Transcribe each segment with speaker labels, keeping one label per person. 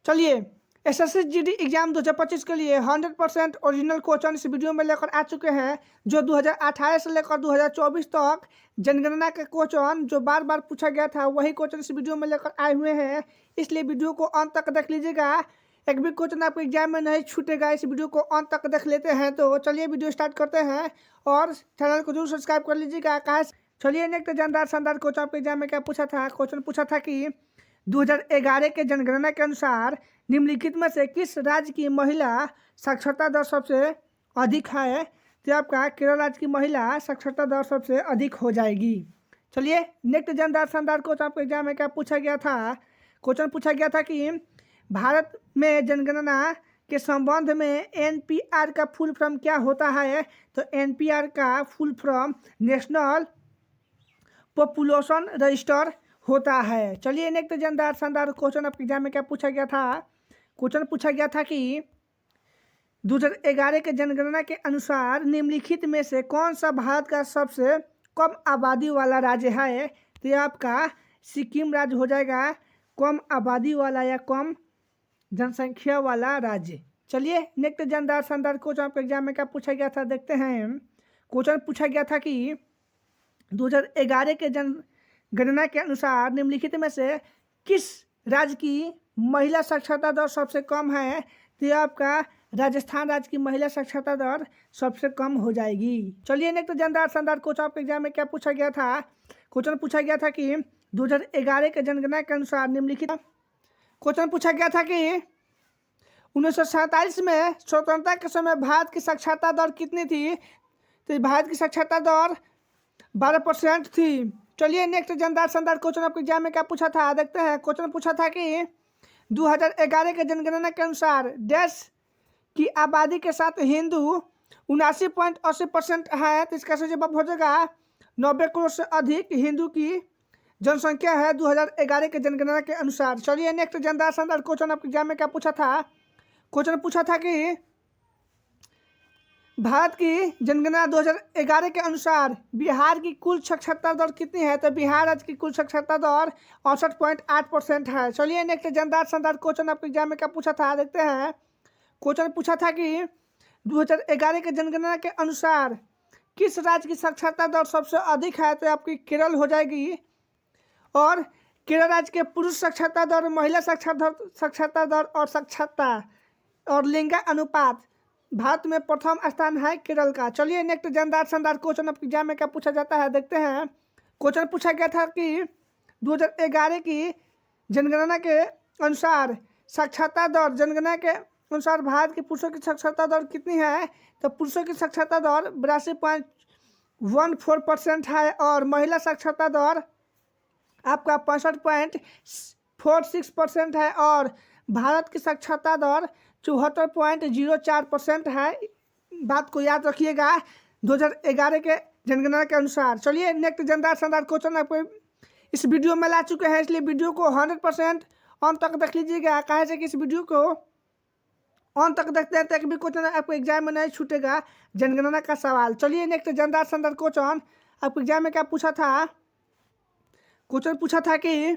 Speaker 1: चलिए SSC GD exam 2025 के लिए 100% ओरिजिनल क्वेश्चन इस वीडियो में लेकर आ चुके हैं। जो 2018 से लेकर 2024 तक जनगणना के क्वेश्चन जो बार बार पूछा गया था वही क्वेश्चन इस वीडियो में लेकर आए हुए हैं, इसलिए वीडियो को अंत तक देख लीजिएगा। एक भी क्वेश्चन आपको एग्जाम में नहीं छूटेगा, इस वीडियो को अंत तक देख लेते हैं। तो चलिए वीडियो स्टार्ट करते हैं और चैनल को जरूर सब्सक्राइब कर लीजिएगा। चलिए नेक्स्ट जानदार शानदार क्वेश्चन आपके एग्जाम में क्या पूछा था। क्वेश्चन पूछा था कि 2011 के जनगणना के अनुसार निम्नलिखित में से किस राज्य की महिला साक्षरता दर सबसे अधिक है। तो आपका केरल राज्य की महिला साक्षरता दर सबसे अधिक हो जाएगी। चलिए नेक्स्ट जानदार शानदार क्वेश्चन आपके एग्जाम में क्या पूछा गया था। क्वेश्चन पूछा गया था कि भारत में जनगणना के संबंध में एनपीआर का फुल फॉर्म क्या होता है। तो एनपीआर का full form national population register होता है। चलिए नेक्स्ट जानदार शानदार क्वेश्चन आपके एग्जाम में क्या पूछा गया था। क्वेश्चन पूछा गया था कि 2011 के जनगणना के अनुसार निम्नलिखित में से कौन सा भारत का सबसे कम आबादी वाला राज्य है। तो ये आपका सिक्किम राज्य हो जाएगा, कम आबादी वाला या कम जनसंख्या वाला राज्य। चलिए नेक्स्ट जानदार शानदार क्वेश्चन आपके एग्जाम में क्या पूछा गया था देखते हैं। क्वेश्चन पूछा गया था कि 2011 के जनगणना के अनुसार निम्नलिखित में से किस राज्य की महिला साक्षरता दर सबसे कम है। तो आपका राजस्थान राज्य की महिला साक्षरता दर सबसे कम हो जाएगी। चलिए नेक्स्ट जानदार शानदार क्वेश्चन आपके एग्जाम में क्या पूछा गया था। क्वेश्चन पूछा गया था कि 2011 के जनगणना के अनुसार निम्नलिखित क्वेश्चन पूछा गया था कि 1947 में स्वतंत्रता के समय भारत की साक्षरता दर कितनी थी। तो भारत की साक्षरता दर 12% थी। चलिए नेक्स्ट जानदार शानदार क्वेश्चन आपके एग्जाम में क्या पूछा था देखते हैं। क्वेश्चन पूछा था कि 2011 के जनगणना के अनुसार देश की आबादी के साथ हिंदू 79.80% है। तो इसका सही जवाब हो जाएगा 90 करोड़ से अधिक हिंदू की जनसंख्या है 2011 के जनगणना के अनुसार। चलिए नेक्स्ट जानदार शानदार क्वेश्चन आपके एग्जाम में क्या पूछा था। क्वेश्चन पूछा था कि भारत की जनगणना 2011 के अनुसार बिहार की कुल साक्षरता दर कितनी है। तो बिहार राज्य की कुल साक्षरता दर 68.8% है। चलिए नेक्स्ट जानदार शानदार क्वेश्चन आपके एग्जाम में क्या पूछा था देखते हैं। क्वेश्चन पूछा था कि 2011 के जनगणना के अनुसार किस राज्य की साक्षरता दर सबसे अधिक है। तो आपकी केरल हो जाएगी। और केरल राज्य के पुरुष साक्षरता दर, महिला साक्षरता दर और साक्षरता और लिंग अनुपात भारत में प्रथम स्थान है केरल का। चलिए नेक्स्ट जानदार शानदार क्वेश्चन आपके एग्जाम में क्या पूछा जाता है देखते हैं। क्वेश्चन पूछा गया था कि 2011 की जनगणना के अनुसार साक्षरता दर, जनगणना के अनुसार भारत के पुरुषों की साक्षरता दर कितनी है। तो पुरुषों की साक्षरता दर 82.14% है और महिला साक्षरता दर आपका 65.46% है और भारत की साक्षरता दर 74.04% है। बात को याद रखिएगा 2011 के जनगणना के अनुसार। चलिए नेक्स्ट जानदार शानदार क्वेश्चन आपको इस वीडियो में ला चुके हैं, इसलिए वीडियो को 100% अंत तक देख लीजिएगा। कहे से कि इस वीडियो को अंत तक देखते हैं तो एक भी क्वेश्चन आपको एग्जाम में नहीं छूटेगा जनगणना का सवाल। चलिए नेक्स्ट जानदार शानदार क्वेश्चन आपको एग्जाम में क्या पूछा था। क्वेश्चन पूछा था कि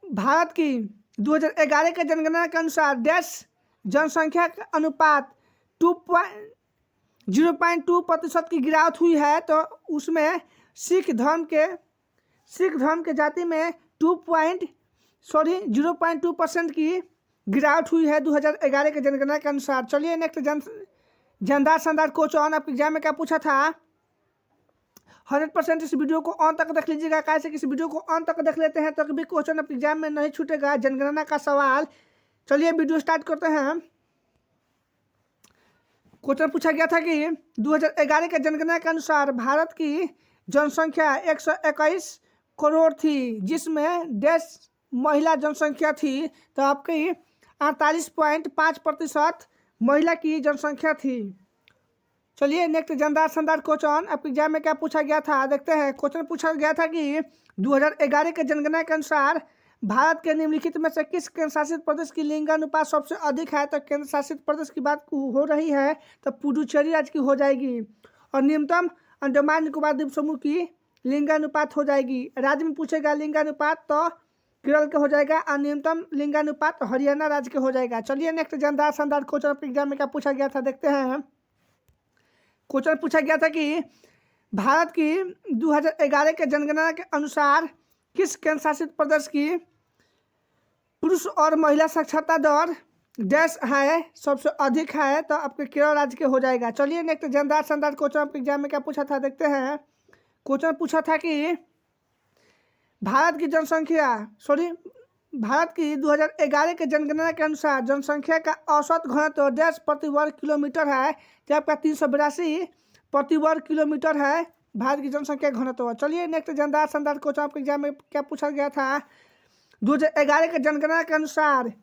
Speaker 1: भारत की 2011 के जनगणना के अनुसार देश जनसंख्या का अनुपात 0.2% की गिरावट हुई है। तो उसमें सिख धर्म के जाति में 0.2% की गिरावट हुई है 2011 के जनगणना के अनुसार। चलिए नेक्स्ट जानदार शानदार क्वेश्चन आपके एग्जाम में क्या पूछा था। 100% इस वीडियो को अंत तक देख लीजिएगा। कैसे कि इस वीडियो को अंत तक देख लेते हैं तो कभी क्वेश्चन आपके एग्जाम में नहीं छूटेगा जनगणना का सवाल। चलिए वीडियो स्टार्ट करते हैं। क्वेश्चन पूछा गया था कि 2011 के जनगणना के अनुसार भारत की जनसंख्या 121 करोड़ थी, जिसमें देश महिला जनसंख्या थी। तो आपकी 48.5% महिला की जनसंख्या थी। चलिए नेक्स्ट जानदार शानदार क्वेश्चन आपके एग्जाम में क्या पूछा गया था देखते हैं। क्वेश्चन पूछा गया था कि 2011 के जनगणना के अनुसार भारत के निम्नलिखित में से किस केंद्र शासित प्रदेश की लिंगानुपात सबसे अधिक है? तो केंद्र शासित प्रदेश की बात हो रही है तो पुडुचेरी राज्य की हो जाएगी। और न्यूनतम अंडमान निकोबार द्वीप समूह की लिंगानुपात हो जाएगी। राज्य में पूछेगा लिंगानुपात तो केरल के हो जाएगा और न्यूनतम लिंगानुपात हरियाणा राज्य के हो जाएगा। चलिए नेक्स्ट जानदार शानदार क्वेश्चन एग्जाम में क्या पूछा गया था देखते हैं। क्वेश्चन पूछा गया था कि भारत की 2011 के जनगणना के अनुसार किस केंद्र शासित प्रदेश की पुरुष और महिला साक्षरता दर डैश है सबसे अधिक है? तो आपके केरल राज्य के हो जाएगा। चलिए नेक्स्ट जानदार शानदार क्वेश्चन एग्जाम में क्या पूछा था देखते हैं। क्वेश्चन पूछा था कि भारत की भारत की 2011 के जनगणना के अनुसार जनसंख्या का औसत घनत्व डैश प्रति वर्ग किलोमीटर है? तो आपका 382 प्रति वर्ग किलोमीटर है भारत की जनसंख्या घनत्व। चलिए नेक्स्ट जानदार शानदार क्वेश्चन आपके एग्जाम में क्या पूछा गया था। 2011 के जनगणना के अनुसार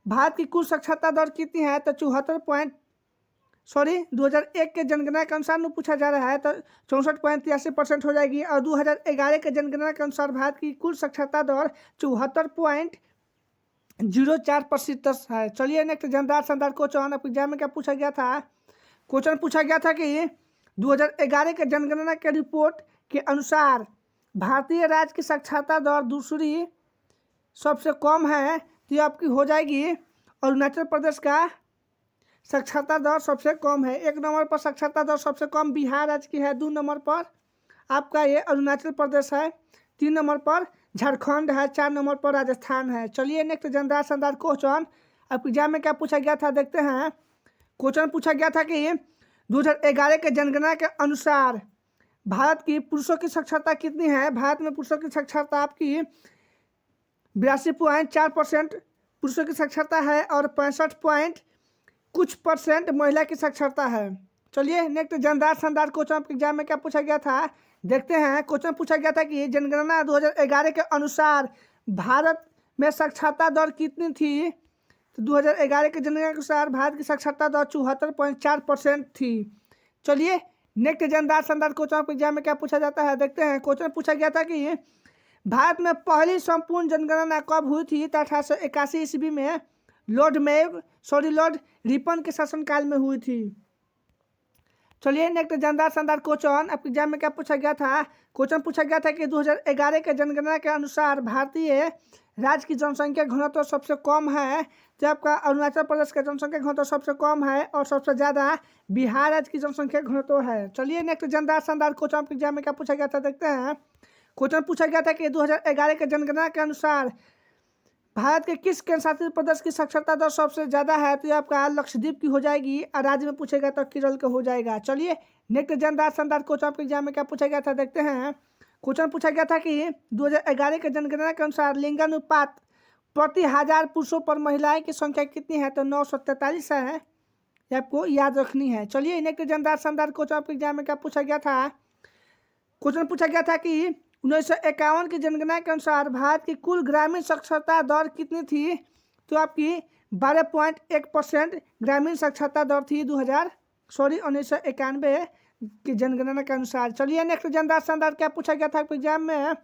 Speaker 1: भारत की कुल साक्षरता दर कितनी है? तो 2001 के जनगणना के अनुसार में पूछा जा रहा है तो 64.83% हो जाएगी। और 2011 के जनगणना के अनुसार भारत की कुल साक्षरता दर 74.04% है। चलिए नेक्स्ट जानदार शानदार क्वेश्चन आपके एग्जाम में क्या पूछा गया था। क्वेश्चन पूछा गया था कि 2011 के जनगणना के रिपोर्ट के अनुसार भारतीय राज्य की साक्षरता दर दूसरी सबसे कम है तो आपकी हो जाएगी अरुणाचल प्रदेश का साक्षरता दर सबसे कम है। 1 नंबर पर साक्षरता दर सबसे कम बिहार राज्य की है। 2 नंबर पर आपका ये अरुणाचल प्रदेश है। 3 नंबर पर झारखंड है। 4 नंबर पर राजस्थान है। चलिए नेक्स्ट जानदार शानदार क्वेश्चन आपके एग्जाम में क्या पूछा गया था देखते हैं। क्वेश्चन पूछा गया था कि 2011 के जनगणना के अनुसार भारत की पुरुषों की साक्षरता कितनी है? भारत में पुरुषों की साक्षरता आपकी 82.4% पुरुषों की साक्षरता है और 65% महिला की साक्षरता है। चलिए नेक्स्ट जानदार शानदार क्वेश्चन आपके एग्जाम में क्या पूछा गया था देखते हैं। क्वेश्चन पूछा गया था कि जनगणना 2011 के अनुसार भारत में साक्षरता दर कितनी थी? तो 2011 के जनगणना के अनुसार भारत की साक्षरता दर 74.4% थी। चलिए नेक्स्ट जानदार शानदार क्वेश्चन आपके एग्जाम में क्या पूछा जाता है देखते हैं। क्वेश्चन पूछा गया था कि भारत में पहली संपूर्ण जनगणना कब हुई थी? तो 1881 ईस्वी में लॉर्ड रिपन के शासनकाल में हुई थी। चलिए नेक्स्ट जानदार शानदार क्वेश्चन आपके एग्जाम में क्या पूछा गया था। क्वेश्चन पूछा गया था कि 2011 के जनगणना के अनुसार भारतीय राज्य की जनसंख्या घनत्व सबसे कम है तो आपका अरुणाचल प्रदेश का जनसंख्या घनत्व सबसे कम है और सबसे ज़्यादा बिहार राज्य की जनसंख्या घनत्व है। चलिए नेक्स्ट जानदार शानदार क्वेश्चन आपके एग्जाम में क्या पूछा गया था देखते हैं। क्वेश्चन पूछा गया था कि 2011 के जनगणना के अनुसार भारत के किस केंद्र शासित प्रदेश की साक्षरता दर सबसे ज़्यादा है? तो आपका लक्षद्वीप की हो जाएगी और राज्य में पूछेगा तो केरल का हो जाएगा। चलिए नेक्स्ट जानदार शानदार क्वेश्चन आपके एग्जाम में क्या पूछा गया था देखते हैं। क्वेश्चन पूछा गया था कि 2011 के जनगणना के अनुसार लिंगानुपात प्रति 1000 पुरुषों पर महिलाएं की संख्या कितनी है? तो 943 है। ये आपको याद रखनी है। चलिए नेक्स्ट जानदार शानदार क्वेश्चन आपके एग्जाम में क्या पूछा गया था। क्वेश्चन पूछा गया था कि 1951 की जनगणना के अनुसार भारत की कुल ग्रामीण साक्षरता दर कितनी थी? तो आपकी 12.1% ग्रामीण साक्षरता दर थी 1991 की जनगणना के अनुसार। चलिए नेक्स्ट जानदार शानदार क्या पूछा गया था एग्जाम में।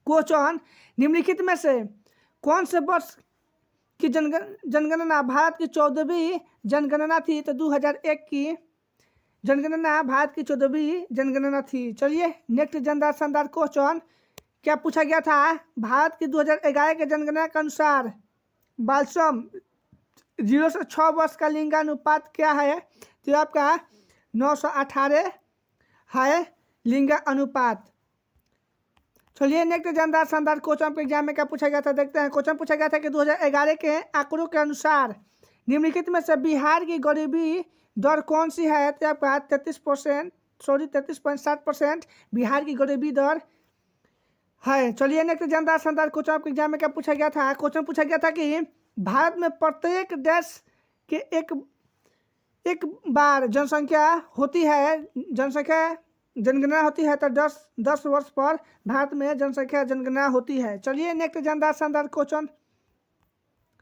Speaker 1: क्वेश्चन निम्नलिखित में से कौन से वर्ष की जनगणना भारत की 14वीं जनगणना थी? तो 2001 की जनगणना भारत की 14वीं जनगणना थी। चलिए नेक्स्ट जानदार शानदार क्वेश्चन क्या पूछा गया था। भारत की 2011 के जनगणना के अनुसार बालसम 0 से 6 वर्ष का लिंगानुपात क्या है? तो आपका 918 है लिंगा अनुपात। चलिए नेक्स्ट जानदार शानदार क्वेश्चन के एग्जाम में क्या पूछा गया था देखते हैं। क्वेश्चन पूछा गया था कि 2011 के आंकड़ों के अनुसार निम्नलिखित में से बिहार की गरीबी दर कौन सी है? तो आपका 33.7% बिहार की गरीबी दर है। चलिए नेक्स्ट जानदार शानदार क्वेश्चन आपके एग्जाम में क्या पूछा गया था। क्वेश्चन पूछा गया था कि भारत में प्रत्येक देश के एक बार जनसंख्या होती है, जनगणना होती है तो 10 वर्ष पर भारत में जनसंख्या जनगणना होती है। चलिए नेक्स्ट जानदार शानदार क्वेश्चन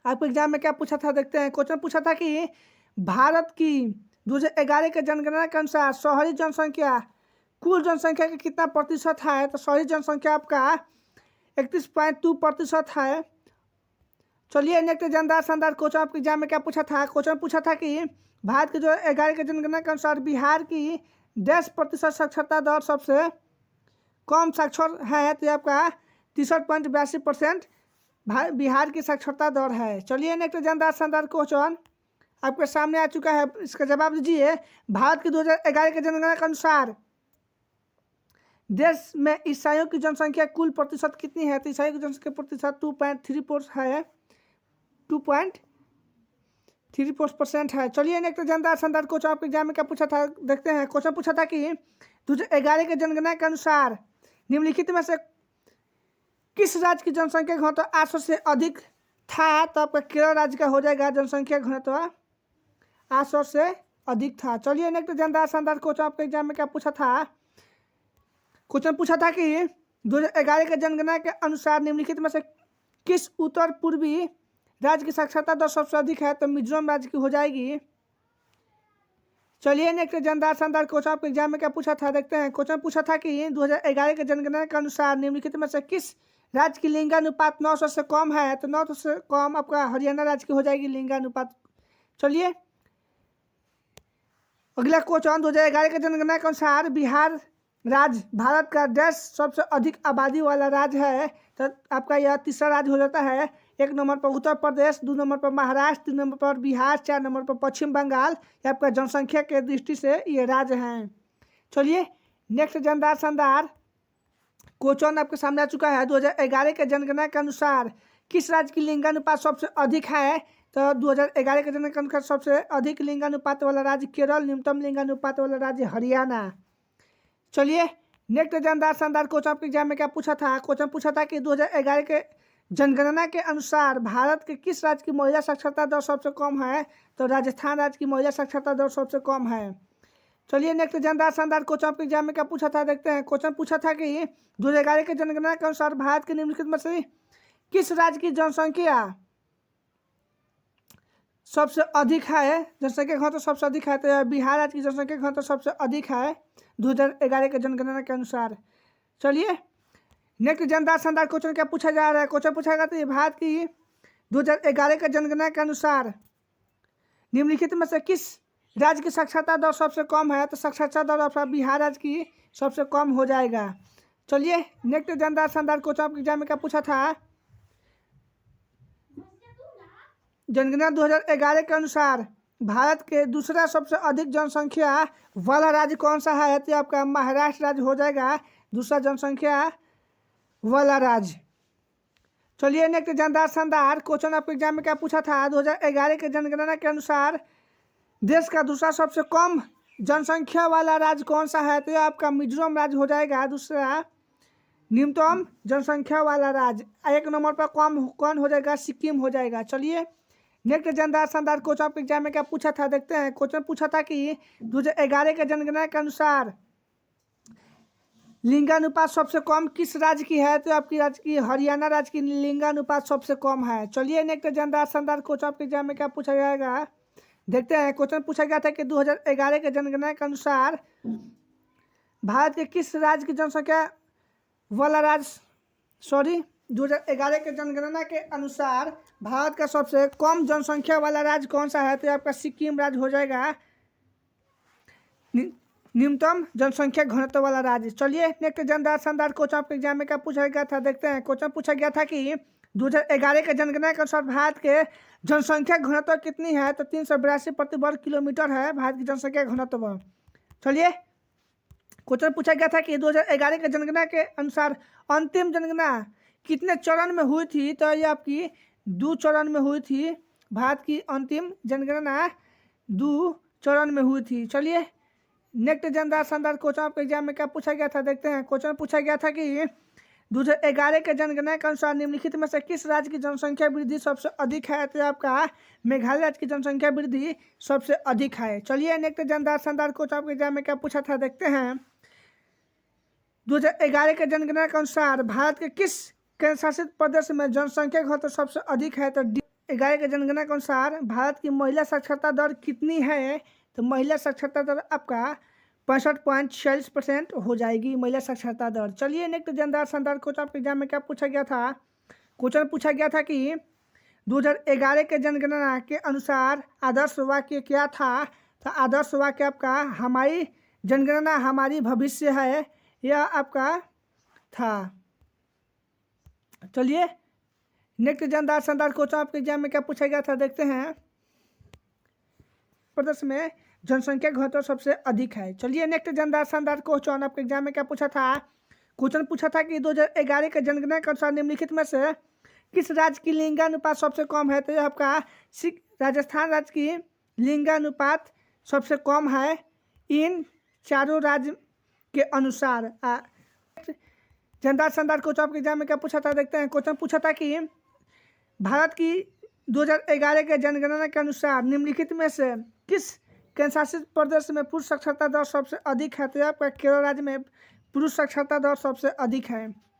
Speaker 1: आपके एग्जाम में क्या पूछा था देखते हैं। क्वेश्चन पूछा था कि भारत की 2011 के जनगणना के अनुसार शहरी जनसंख्या कुल जनसंख्या का कितना प्रतिशत है? तो शहरी जनसंख्या आपका 31.2% है। चलिए नेक्स्ट जानदार शानदार क्वेश्चन आपके एग्जाम में क्या पूछा था। क्वेश्चन पूछा था कि भारत के जो 11 के जनगणना के अनुसार बिहार की 10% साक्षरता दर सबसे कम साक्षर है, तो आपका 63.82% बिहार की साक्षरता दर है। चलिए नेक्स्ट जानदार शानदार क्वेश्चन आपके सामने आ चुका है, इसका जवाब दीजिए। भारत की 2011 के जनगणना के अनुसार देश में ईसाइयों की जनसंख्या कुल प्रतिशत कितनी है, तो ईसाइयों की जनसंख्या प्रतिशत 2.34 है, 2.34% है। चलिए नेक्स्ट जानदार शानदार क्वेश्चन आपके एग्जाम में क्या पूछा था, देखते हैं। क्वेश्चन पूछा था कि 2011 के जनगणना के अनुसार निम्नलिखित में से किस राज्य की जनसंख्या घनत्व 800 से अधिक था, तो आपका केरल राज्य का हो जाएगा जनसंख्या घनत्व 800 से अधिक था। चलिए नेक्स्ट जानदार शानदार क्वेश्चन आपके एग्जाम में क्या पूछा था। क्वेश्चन पूछा था कि 2011 के जनगणना के अनुसार निम्नलिखित में से किस उत्तर पूर्वी राज्य की साक्षरता दर सबसे अधिक है, तो मिजोरम राज्य की हो जाएगी। चलिए नेक्स्ट जानदार शानदार क्वेश्चन आपके एग्जाम में क्या पूछा था, देखते हैं। क्वेश्चन पूछा था कि 2011 के जनगणना के अनुसार निम्नलिखित में से किस राज्य की लिंगानुपात 900 से कम है, तो 900 से कम आपका हरियाणा राज्य की हो जाएगी लिंगानुपात। चलिए अगला क्वेश्चन 2011 के जनगणना के अनुसार बिहार राज्य भारत का देश सबसे अधिक आबादी वाला राज्य है, तो आपका यह तीसरा राज्य हो जाता है। 1 नंबर पर उत्तर प्रदेश, 2 नंबर पर महाराष्ट्र, 3 नंबर पर बिहार, 4 नंबर पर पश्चिम बंगाल। ये आपका जनसंख्या के दृष्टि से ये राज्य हैं। चलिए नेक्स्ट जानदार शानदार क्वेश्चन आपके सामने आ चुका है। 2011 के जनगणना के अनुसार किस राज्य की लिंगानुपात सबसे अधिक है, तो 2011 के जनगणना के अनुसार सबसे अधिक लिंगानुपात वाला राज्य केरल, न्यूनतम लिंगानुपात वाला राज्य हरियाणा। चलिए नेक्स्ट जानदार शानदार क्वेश्चन आपके एग्जाम में क्या पूछा था। क्वेश्चन पूछा था कि 2011 के जनगणना के अनुसार भारत के किस राज्य की महिला साक्षरता दर सबसे कम है, तो राजस्थान राज्य की महिला साक्षरता दर सबसे कम है। चलिए नेक्स्ट जानदार शानदार क्वेश्चन आपके एग्जाम में क्या पूछा था, देखते हैं। क्वेश्चन पूछा था कि 2011 के जनगणना के अनुसार भारत के निम्नलिखित में से किस राज्य की जनसंख्या सबसे अधिक है, जनसंख्या घनत्व सबसे अधिक है, तो बिहार राज्य की जनसंख्या घनत्व सबसे अधिक है 2011 के जनगणना के अनुसार। चलिए नेक्स्ट जानदार शानदार क्वेश्चन क्या पूछा जा रहा है। क्वेश्चन पूछा गया था भारत की 2011 के जनगणना के अनुसार निम्नलिखित में से किस राज्य की साक्षरता दर सबसे कम है, तो साक्षरता दर आपका बिहार राज्य की सबसे कम हो जाएगा। चलिए नेक्स्ट जानदार शानदार क्वेश्चन आपके एग्जाम में क्या पूछा था। जनगणना 2011 के अनुसार भारत के दूसरा सबसे अधिक जनसंख्या वाला राज्य कौन सा है, तो आपका महाराष्ट्र राज्य हो जाएगा दूसरा जनसंख्या वाला राज्य। चलिए नेक्स्ट जानदार शानदार क्वेश्चन आपके एग्जाम में क्या पूछा था। 2011 के जनगणना के अनुसार देश का दूसरा सबसे कम जनसंख्या वाला राज्य कौन सा है, तो आपका मिजोरम राज्य हो जाएगा दूसरा न्यूनतम जनसंख्या वाला राज्य। 1 नंबर पर कौन हो जाएगा, सिक्किम हो जाएगा। चलिए नेक्स्ट जानदार शानदार क्वेश्चन आपके एग्जाम में क्या पूछा था, देखते हैं। क्वेश्चन पूछा था कि 2011 के जनगणना के अनुसार लिंगानुपात सबसे कम किस राज्य की है, तो आपकी राज्य की हरियाणा राज्य की लिंगानुपात सबसे कम है। चलिए नेक्स्ट जानदार शानदार क्वेश्चन आपके एग्जाम में क्या पूछा जाएगा, देखते हैं। क्वेश्चन पूछा गया था कि 2011 के जनगणना के अनुसार भारत के किस राज्य की जनसंख्या वाला राज्य 2011 के जनगणना के अनुसार भारत का सबसे कम जनसंख्या वाला राज्य कौन सा है, तो आपका सिक्किम राज्य हो जाएगा न्यूनतम जनसंख्या घनत्व वाला राज्य। चलिए नेक्स्ट जानदार शानदार क्वेश्चन आपके एग्जाम में क्या पूछा गया था, देखते हैं। क्वेश्चन पूछा गया था कि 2011 के जनगणना के अनुसार भारत के जनसंख्या घनत्व कितनी है, तो 382 प्रति वर्ग किलोमीटर है भारत की जनसंख्या घनत्व। चलिए क्वेश्चन पूछा गया था कि 2011 के जनगणना के अनुसार अंतिम जनगणना कितने चरण में हुई थी, तो ये आपकी 2 चरण में हुई थी। भारत की अंतिम जनगणना 2 चरण में हुई थी। चलिए नेक्स्ट जानदार शानदार क्वेश्चन आपके एग्जाम में क्या पूछा गया था, देखते हैं। क्वेश्चन पूछा गया था कि 2011 के जनगणना के अनुसार निम्नलिखित में से किस राज्य की जनसंख्या वृद्धि सबसे अधिक है, तो आपका मेघालय राज्य की जनसंख्या वृद्धि सबसे अधिक है। चलिए नेक्स्ट जानदार शानदार क्वेश्चन आपके एग्जाम में क्या पूछा था, देखते हैं। 2011 के जनगणना के अनुसार भारत के किस केंद्र शासित प्रदेश में जनसंख्या घनत्व सबसे अधिक है, तो 2011 के जनगणना के अनुसार भारत की महिला साक्षरता दर कितनी है, तो महिला साक्षरता दर आपका 65.46% हो जाएगी महिला साक्षरता दर। चलिए नेक्स्ट जनदार शानदार क्वेश्चन आपके एग्जाम में क्या पूछा गया था। क्वेश्चन पूछा गया था कि 2011 के जनगणना के अनुसार आदर्श वाक्य क्या था। तो आदर्श वाक्य आपका हमारी जनगणना हमारी भविष्य है, यह आपका था। चलिए नेक्स्ट जानदार शानदार क्वेश्चन आपके एग्जाम में क्या पूछा गया था देखते हैं। प्रदेश में जनसंख्या घनत्व सबसे अधिक है। चलिए नेक्स्ट जानदार शानदार क्वेश्चन आपके एग्जाम में क्या पूछा था। क्वेश्चन पूछा था कि 2011 के जनगणना के अनुसार निम्नलिखित में से किस राज्य की लिंगानुपात सबसे कम है। तो यह आपका राजस्थान राज्य की लिंगानुपात सबसे कम है इन चारों राज्य के अनुसार। जानदार शानदार क्वेश्चन आपके एग्जाम में क्या पूछा था देखते हैं। क्वेश्चन पूछा था कि भारत की 2011 के जनगणना के अनुसार निम्नलिखित में से किस केंद्र शासित प्रदेश में पुरुष साक्षरता दर सबसे अधिक है। तो आपका केरल राज्य में पुरुष साक्षरता दर सबसे अधिक है।